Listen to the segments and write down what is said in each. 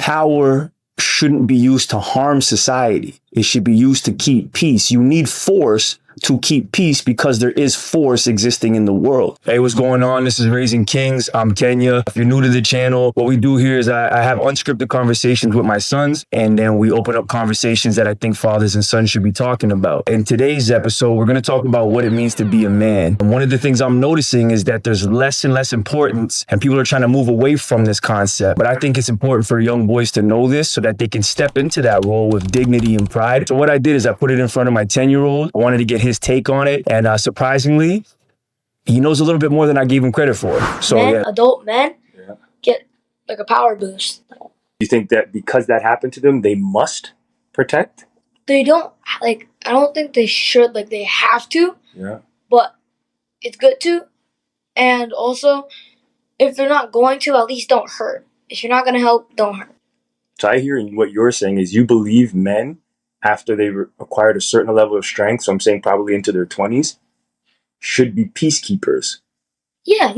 power shouldn't be used to harm society. It should be used to keep peace. You need force to keep peace because there is force existing in the world. Hey, what's going on? This is Raising Kings. I'm Kenya. If you're new to the channel, what we do here is I have unscripted conversations with my sons, and then we open up conversations that I think fathers and sons should be talking about. In today's episode, we're going to talk about what it means to be a man. And one of the things I'm noticing is that there's less and less importance, and people are trying to move away from this concept. But I think it's important for young boys to know this so that they can step into that role with dignity and pride. So what I did is I put it in front of my 10-year-old. I wanted to get his take on it, and surprisingly, he knows a little bit more than I gave him credit for. So adult men get like a power boost. You think that because that happened to them, they must protect? They don't I don't think they should. They have to. Yeah. But it's good to, and also, if they're not going to, at least don't hurt. If you're not going to help, don't hurt. So I hear what you're saying is you believe men, after they acquired a certain level of strength, so I'm saying probably into their 20s, should be peacekeepers. Yeah.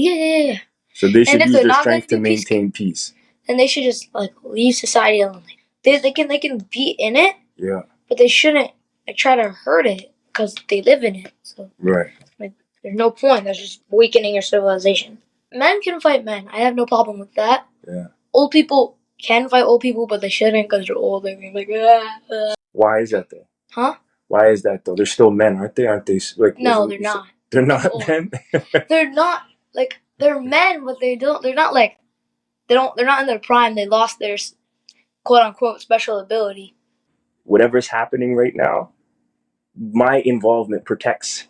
So they should use their strength to maintain peace. And they should just leave society alone. They can be in it. Yeah. But they shouldn't try to hurt it because they live in it. So right. There's no point. That's just weakening your civilization. Men can fight men. I have no problem with that. Yeah. Old people can fight old people, but they shouldn't because they're old. They're gonna be like. Why is that though? Huh? Why is that though? They're still men, aren't they? Aren't they No, they're not. They're not men. They're not they're men, but they don't. They're not they're not in their prime. They lost their quote unquote special ability. Whatever's happening right now, my involvement protects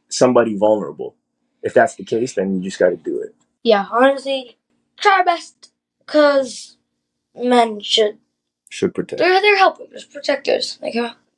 somebody vulnerable. If that's the case, then you just got to do it. Yeah, honestly, try our best, because men should protect. They're helpers, protectors.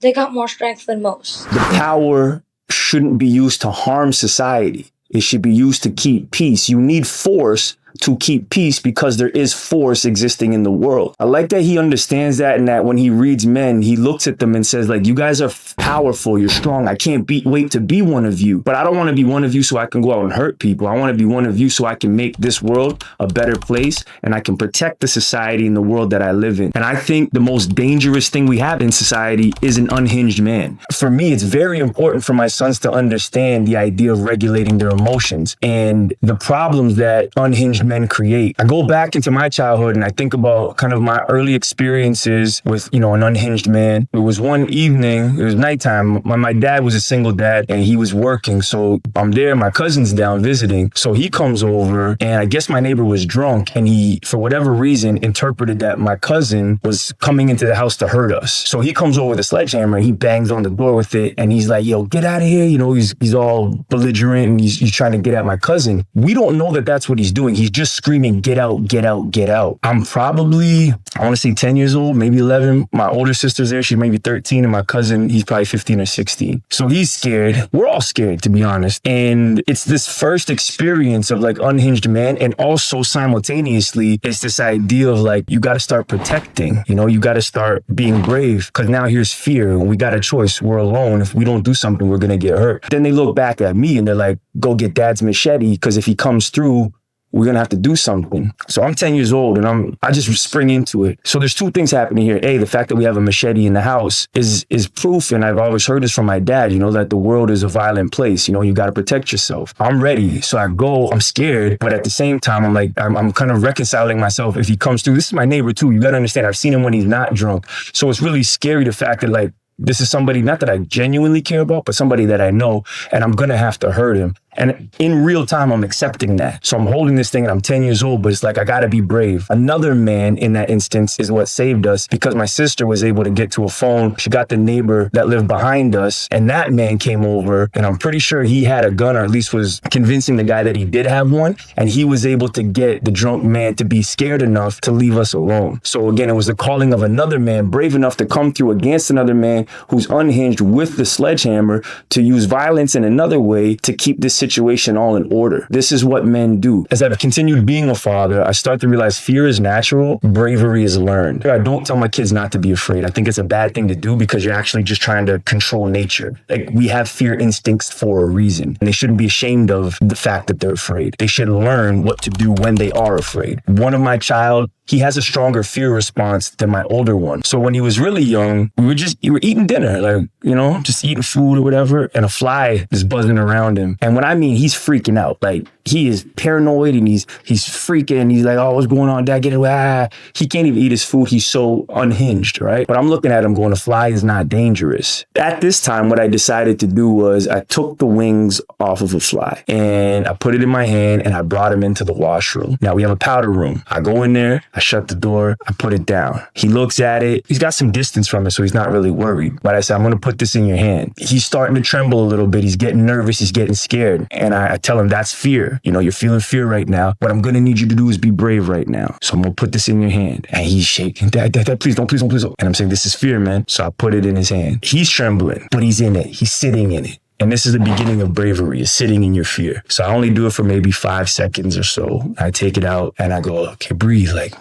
They got more strength than most. The power shouldn't be used to harm society. It should be used to keep peace. You need force to keep peace because there is force existing in the world. I like that he understands that, and that when he reads men, he looks at them and says, you guys are powerful, you're strong. I can't wait to be one of you. But I don't want to be one of you so I can go out and hurt people. I want to be one of you so I can make this world a better place, and I can protect the society and the world that I live in. And I think the most dangerous thing we have in society is an unhinged man. For me, it's very important for my sons to understand the idea of regulating their emotions and the problems that unhinged men create. I go back into my childhood and I think about kind of my early experiences with, an unhinged man. It was one evening, it was nighttime. My dad was a single dad and he was working. So I'm there, my cousin's down visiting. So he comes over, and I guess my neighbor was drunk, and he, for whatever reason, interpreted that my cousin was coming into the house to hurt us. So he comes over with a sledgehammer and he bangs on the door with it, and he's like, yo, get out of here. He's all belligerent, and he's trying to get at my cousin. We don't know that that's what he's doing. He's just screaming, get out, get out, get out. I'm probably, I want to say 10 years old, maybe 11. My older sister's there. She's maybe 13. And my cousin, he's probably 15 or 16. So he's scared. We're all scared, to be honest. And it's this first experience of unhinged man. And also simultaneously, it's this idea of you got to start protecting. You got to start being brave, because now here's fear. And we got a choice. We're alone. If we don't do something, we're going to get hurt. Then they look back at me and they're like, go get dad's machete, because if he comes through, we're going to have to do something. So I'm 10 years old and I just spring into it. So there's two things happening here. A, the fact that we have a machete in the house is proof. And I've always heard this from my dad, that the world is a violent place. You got to protect yourself. I'm ready. So I go, I'm scared. But at the same time, I'm kind of reconciling myself. If he comes through, this is my neighbor too. You got to understand, I've seen him when he's not drunk. So it's really scary, the fact that this is somebody, not that I genuinely care about, but somebody that I know, and I'm going to have to hurt him. And in real time, I'm accepting that. So I'm holding this thing and I'm 10 years old, but it's I got to be brave. Another man in that instance is what saved us, because my sister was able to get to a phone. She got the neighbor that lived behind us, and that man came over, and I'm pretty sure he had a gun, or at least was convincing the guy that he did have one. And he was able to get the drunk man to be scared enough to leave us alone. So again, it was the calling of another man brave enough to come through against another man who's unhinged with the sledgehammer to use violence in another way to keep this situation all in order. This is what men do. As I've continued being a father, I start to realize fear is natural, bravery is learned. I don't tell my kids not to be afraid. I think it's a bad thing to do because you're actually just trying to control nature. Like, we have fear instincts for a reason, and they shouldn't be ashamed of the fact that they're afraid. They should learn what to do when they are afraid. One of my child, he has a stronger fear response than my older one. So when he was really young, we were eating dinner, like, just eating food or whatever, and a fly is buzzing around him. And when I mean he's freaking out, like, he is paranoid and he's freaking. He's like, oh, what's going on, Dad? Get away. He can't even eat his food. He's so unhinged, right? But I'm looking at him going, a fly is not dangerous. At this time, what I decided to do was I took the wings off of a fly and I put it in my hand and I brought him into the washroom. Now we have a powder room. I go in there, I shut the door, I put it down. He looks at it. He's got some distance from it, so he's not really worried. But I said, I'm going to put this in your hand. He's starting to tremble a little bit. He's getting nervous. He's getting scared. And I tell him, that's fear. You're feeling fear right now. What I'm going to need you to do is be brave right now. So I'm going to put this in your hand. And he's shaking. Dad, please don't. And I'm saying, this is fear, man. So I put it in his hand. He's trembling, but he's in it. He's sitting in it. And this is the beginning of bravery, is sitting in your fear. So I only do it for maybe 5 seconds or so. I take it out and I go, okay, breathe. Like,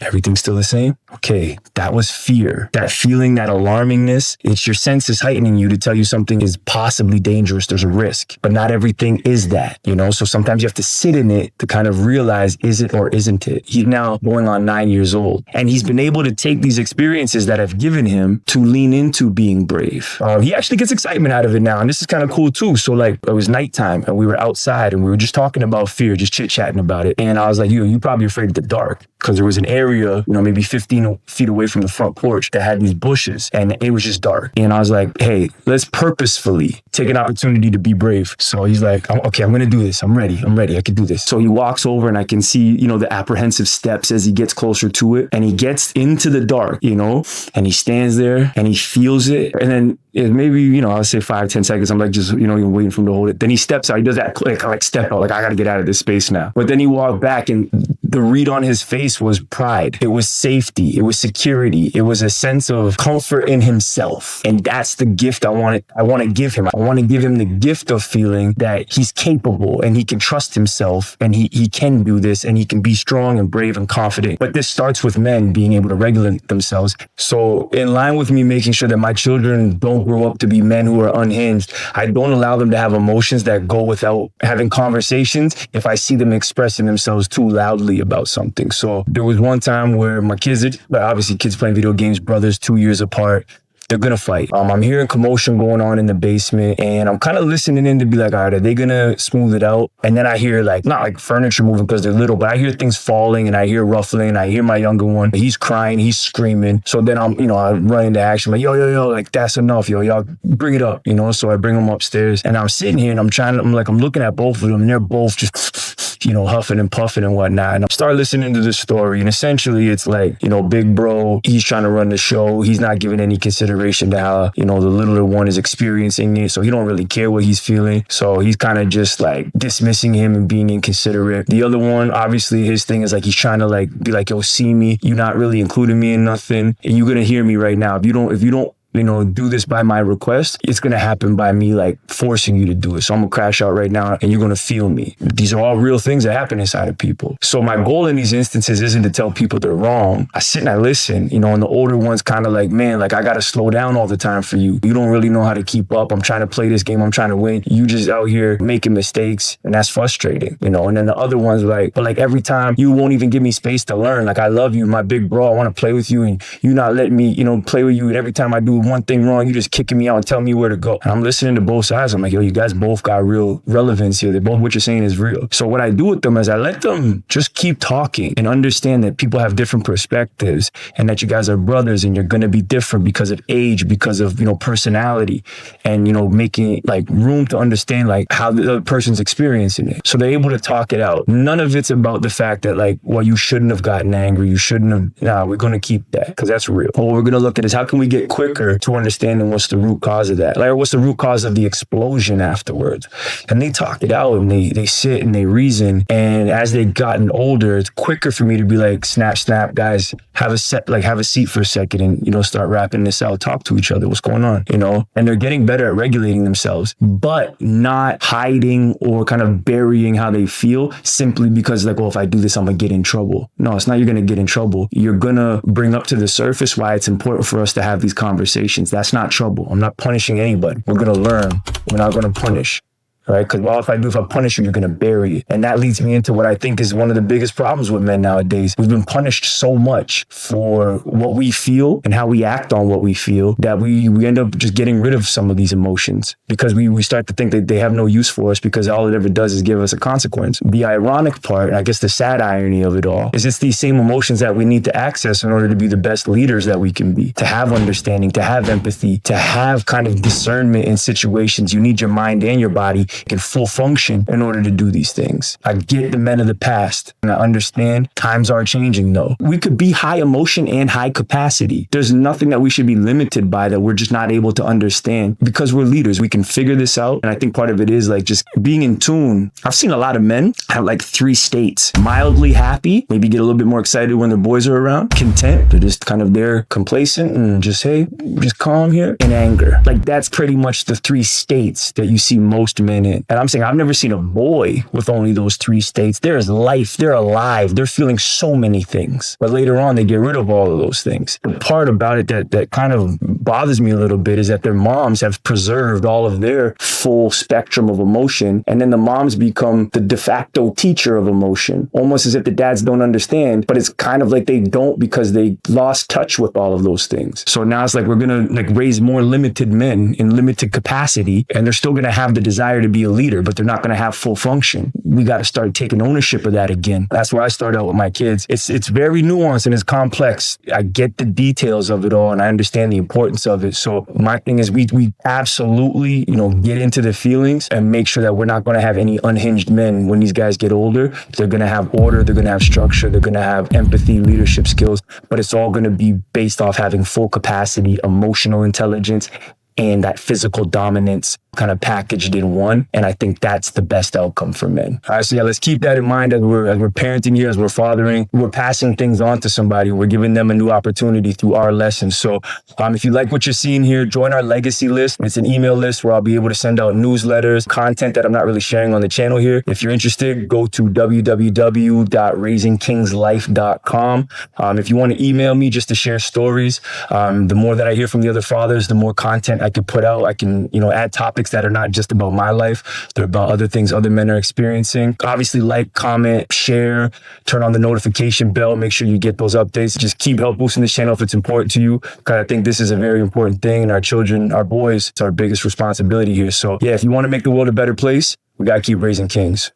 everything's still the same? Okay, that was fear. That feeling, that alarmingness, it's your senses heightening you to tell you something is possibly dangerous. There's a risk, but not everything is that, So sometimes you have to sit in it to kind of realize, is it or isn't it? He's now going on 9 years old, and he's been able to take these experiences that I've given him to lean into being brave. He actually gets excitement out of it now, and this is kind of cool too. So like, it was nighttime and we were outside and we were just talking about fear, just chit-chatting about it. And I was like, you probably afraid of the dark, because there was an area, maybe 15 feet away from the front porch that had these bushes and it was just dark. And I was like, hey, let's purposefully take an opportunity to be brave. So he's like, okay, I'm going to do this. I'm ready. I can do this. So he walks over and I can see, the apprehensive steps as he gets closer to it, and he gets into the dark, and he stands there and he feels it. And then maybe, I'll say 5-10 seconds. I'm like, just, waiting for him to hold it. Then he steps out. He does that like step out, like, I got to get out of this space now. But then he walked back and the read on his face was pride. It was safety. It was security. It was a sense of comfort in himself. And that's the gift I want to give him. I want to give him the gift of feeling that he's capable and he can trust himself and he can do this and he can be strong and brave and confident. But this starts with men being able to regulate themselves. So in line with me making sure that my children don't grow up to be men who are unhinged, I don't allow them to have emotions that go without having conversations if I see them expressing themselves too loudly about something. So there was one time where my kids, obviously kids playing video games, brothers 2 years apart, they're going to fight. I'm hearing commotion going on in the basement and I'm kind of listening in to be like, all right, are they going to smooth it out? And then I hear not like furniture moving because they're little, but I hear things falling and I hear ruffling. I hear my younger one, he's crying, he's screaming. So then I run into action like, yo, like, that's enough, y'all bring it up, So I bring them upstairs and I'm sitting here and I'm looking at both of them and they're both just huffing and puffing and whatnot. And I start listening to this story. And essentially it's like, big bro, he's trying to run the show. He's not giving any consideration to how, the littler one is experiencing it. So he don't really care what he's feeling. So he's kind of just like dismissing him and being inconsiderate. The other one, obviously his thing is like, he's trying to like be like, yo, see me. You're not really including me in nothing. And you're going to hear me right now. If you don't, do this by my request, it's going to happen by me like forcing you to do it. So I'm going to crash out right now and you're going to feel me. These are all real things that happen inside of people. So my goal in these instances isn't to tell people they're wrong. I sit and I listen, and the older ones kind of like, man, like I got to slow down all the time for you. You don't really know how to keep up. I'm trying to play this game. I'm trying to win. You just out here making mistakes and that's frustrating, And then the other ones like, but like every time you won't even give me space to learn. Like I love you, my big bro. I want to play with you and you not letting me, play with you. And every time I do one thing wrong, you just kicking me out and telling me where to go. And I'm listening to both sides. I'm like, yo, you guys both got real relevance here. What you're saying is real. So what I do with them is I let them just keep talking and understand that people have different perspectives and that you guys are brothers and you're going to be different because of age, because of, personality and, making like room to understand like how the other person's experiencing it. So they're able to talk it out. None of it's about the fact that like, well, you shouldn't have gotten angry. You shouldn't have. Nah, we're going to keep that because that's real. What we're going to look at is how can we get quicker better to understanding what's the root cause of that. Like, what's the root cause of the explosion afterwards? And they talk it out and they sit and they reason. And as they've gotten older, it's quicker for me to be like, snap, guys, have a seat for a second and, start wrapping this out, talk to each other. What's going on? And they're getting better at regulating themselves, but not hiding or kind of burying how they feel simply because like, well, if I do this, I'm gonna get in trouble. No, it's not you're gonna get in trouble. You're gonna bring up to the surface why it's important for us to have these conversations. That's not trouble. I'm not punishing anybody. We're gonna learn. We're not gonna punish. Right? Because if I punish you, you're going to bury it. And that leads me into what I think is one of the biggest problems with men nowadays. We've been punished so much for what we feel and how we act on what we feel that we end up just getting rid of some of these emotions because we start to think that they have no use for us because all it ever does is give us a consequence. The ironic part, and I guess the sad irony of it all, is it's these same emotions that we need to access in order to be the best leaders that we can be, to have understanding, to have empathy, to have kind of discernment in situations. You need your mind and your body in full function in order to do these things. I get the men of the past and I understand times are changing though. We could be high emotion and high capacity. There's nothing that we should be limited by that we're just not able to understand because we're leaders. We can figure this out. And I think part of it is like just being in tune. I've seen a lot of men have like 3 states: mildly happy, maybe get a little bit more excited when their boys are around, content, they're just kind of there complacent and just, hey, just calm here, and anger. Like that's pretty much the 3 states that you see most men in. And I'm saying I've never seen a boy with only those 3 states. There is life. They're alive. They're feeling so many things. But later on, they get rid of all of those things. The part about it that kind of bothers me a little bit is that their moms have preserved all of their full spectrum of emotion. And then the moms become the de facto teacher of emotion, almost as if the dads don't understand. But it's kind of like they don't because they lost touch with all of those things. So now it's like we're going to like raise more limited men in limited capacity. And they're still going to have the desire to be a leader, but they're not going to have full function. We got to start taking ownership of that again. That's where I start out with my kids. It's very nuanced and it's complex. I get the details of it all and I understand the importance of it. So my thing is we absolutely, get into the feelings and make sure that we're not going to have any unhinged men when these guys get older. They're going to have order. They're going to have structure. They're going to have empathy, leadership skills, but it's all going to be based off having full capacity, emotional intelligence, and that physical dominance kind of packaged in one. And I think that's the best outcome for men. All right, so yeah, let's keep that in mind as we're parenting here, as we're fathering, we're passing things on to somebody. We're giving them a new opportunity through our lessons. So if you like what you're seeing here, join our legacy list. It's an email list where I'll be able to send out newsletters, content that I'm not really sharing on the channel here. If you're interested, go to www.raisingkingslife.com. If you want to email me just to share stories, the more that I hear from the other fathers, the more content I can put out. I can, add topics that are not just about my life. They're about other things other men are experiencing. Obviously, like, comment, share, turn on the notification bell. Make sure you get those updates. Just keep help boosting this channel if it's important to you. Because I think this is a very important thing. And our children, our boys, it's our biggest responsibility here. So yeah, if you want to make the world a better place, we got to keep raising kings.